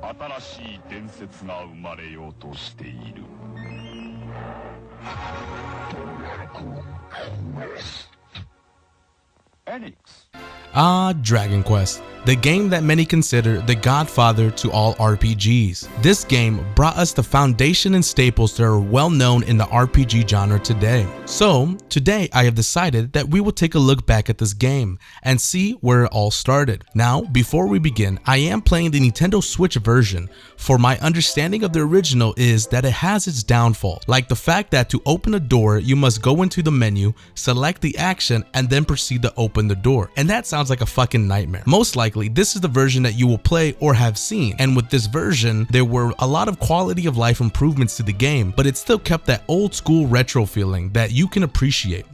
新しい伝説が生まれようとしている。Dragon Quest, the game that many consider the godfather to all RPGs. This game brought us the foundation and staples that are well known in the RPG genre today. So today I have decided that we will take a look back at this game and see where it all started. Now, before we begin, I am playing the Nintendo Switch version, for my understanding of the original is that it has its downfall, like the fact that to open a door you must go into the menu, select the action, and then proceed to open the door. And that sounds like a fucking nightmare. Most likely this is the version that you will play or have seen, and with this version there were a lot of quality of life improvements to the game, but it still kept that old school retro feeling that you can appreciate.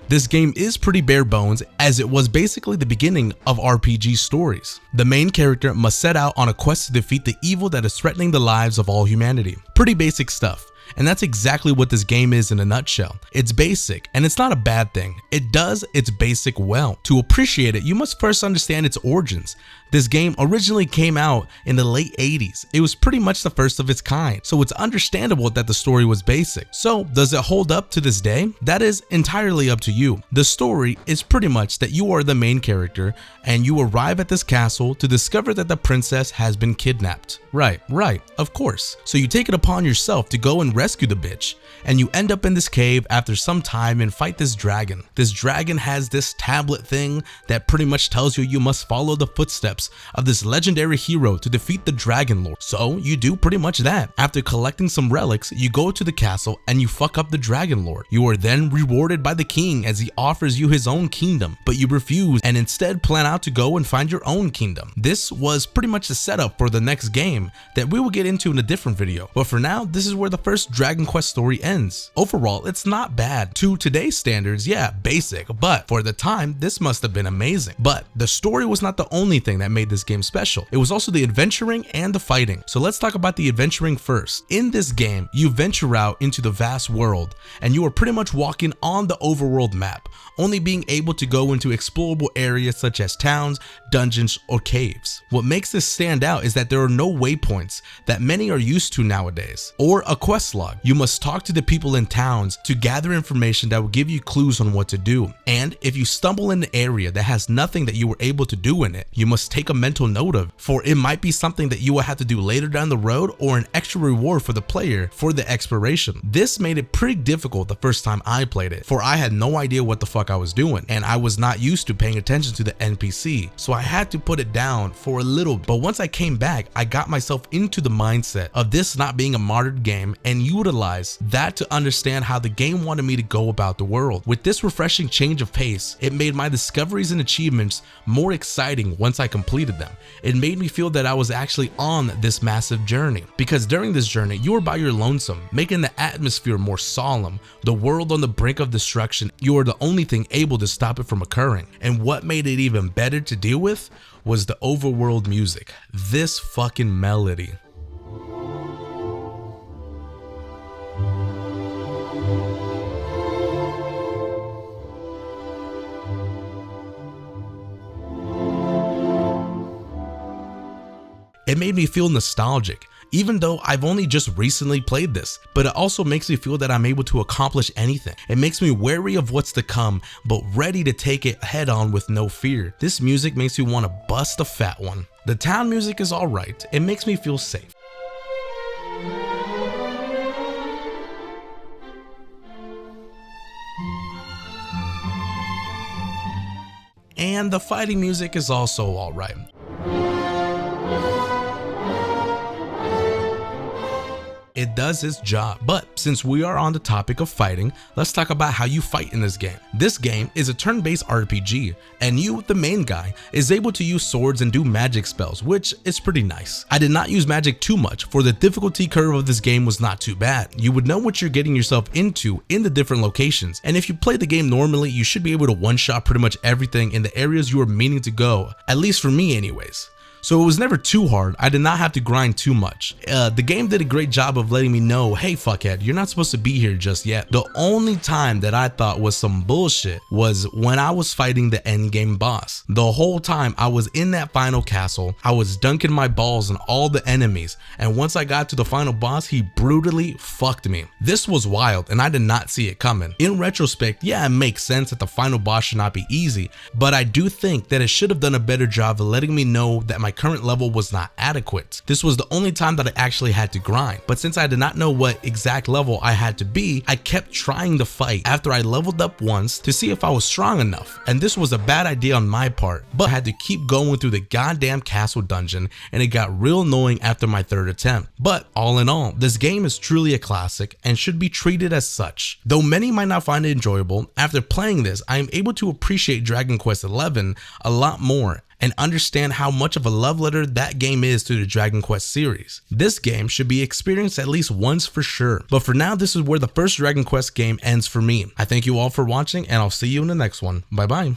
This game is pretty bare bones, as it was basically the beginning of RPG stories. The main character must set out on a quest to defeat the evil that is threatening the lives of all humanity. Pretty basic stuff. And that's exactly what this game is in a nutshell. It's basic, and it's not a bad thing. It does its basic well. To appreciate it, you must first understand its origins. This game originally came out in the late 80s. It was pretty much the first of its kind, so it's understandable that the story was basic. So, does it hold up to this day? That is entirely up to you. The story is pretty much that you are the main character, and you arrive at this castle to discover that the princess has been kidnapped. Right, of course. So you take it upon yourself to go and rescue the bitch, and you end up in this cave after some time and fight this dragon. This dragon has this tablet thing that pretty much tells you you must follow the footsteps of this legendary hero to defeat the Dragon Lord. So you do pretty much that. After collecting some relics, you go to the castle and you fuck up the Dragon Lord. You are then rewarded by the king as he offers you his own kingdom, but you refuse and instead plan out to go and find your own kingdom. This was pretty much the setup for the next game that we will get into in a different video, but for now this is where the first Dragon Quest story ends. Overall, it's not bad. To today's standards, yeah, basic, but for the time this must have been amazing. But the story was not the only thing that made this game special. It was also the adventuring and the fighting. So let's talk about the adventuring first. In this game, you venture out into the vast world and you are pretty much walking on the overworld map, only being able to go into explorable areas such as towns, dungeons, or caves. What makes this stand out is that there are no waypoints that many are used to nowadays, or a quest log. You must talk to the people in towns to gather information that will give you clues on what to do. And if you stumble in an area that has nothing that you were able to do in it, you must take a mental note of, for it might be something that you will have to do later down the road or an extra reward for the player for the exploration. This made it pretty difficult the first time I played it, for I had no idea what the fuck I was doing, and I was not used to paying attention to the NPC, so I had to put it down for a little. But once I came back, I got myself into the mindset of this not being a modern game and utilize that to understand how the game wanted me to go about the world. With this refreshing change of pace, it made my discoveries and achievements more exciting once I completed them. It made me feel that I was actually on this massive journey, because during this journey you are by your lonesome, making the atmosphere more solemn, the world on the brink of destruction. You are the only thing able to stop it from occurring. And what made it even better to deal with was the overworld music. This fucking melody. It made me feel nostalgic, even though I've only just recently played this, but it also makes me feel that I'm able to accomplish anything. It makes me wary of what's to come, but ready to take it head on with no fear. This music makes me want to bust a fat one. The town music is alright, it makes me feel safe. And the fighting music is also alright. It does its job. But since we are on the topic of fighting, let's talk about how you fight in this game. This game is a turn-based RPG, and you, the main guy, is able to use swords and do magic spells, which is pretty nice. I did not use magic too much, for the difficulty curve of this game was not too bad. You would know what you're getting yourself into in the different locations, and if you play the game normally, you should be able to one-shot pretty much everything in the areas you are meaning to go, at least for me anyways. so it was never too hard. I did not have to grind too much. The game did a great job of letting me know, hey fuckhead, you're not supposed to be here just yet. The only time that I thought was some bullshit was when I was fighting the endgame boss. The whole time I was in that final castle, I was dunking my balls on all the enemies, and once I got to the final boss, he brutally fucked me. This was wild and I did not see it coming. In retrospect, yeah, it makes sense that the final boss should not be easy, but I do think that it should have done a better job of letting me know that my current level was not adequate. This was the only time that I actually had to grind, but since I did not know what exact level I had to be, I kept trying to fight after I leveled up once to see if I was strong enough, and this was a bad idea on my part, but I had to keep going through the goddamn castle dungeon and it got real annoying after my third attempt. But all in all, this game is truly a classic and should be treated as such. Though many might not find it enjoyable, after playing this, I am able to appreciate Dragon Quest XI a lot more and understand how much of a love letter that game is to the Dragon Quest series. This game should be experienced at least once for sure. But for now, this is where the first Dragon Quest game ends for me. I thank you all for watching and I'll see you in the next one. Bye bye.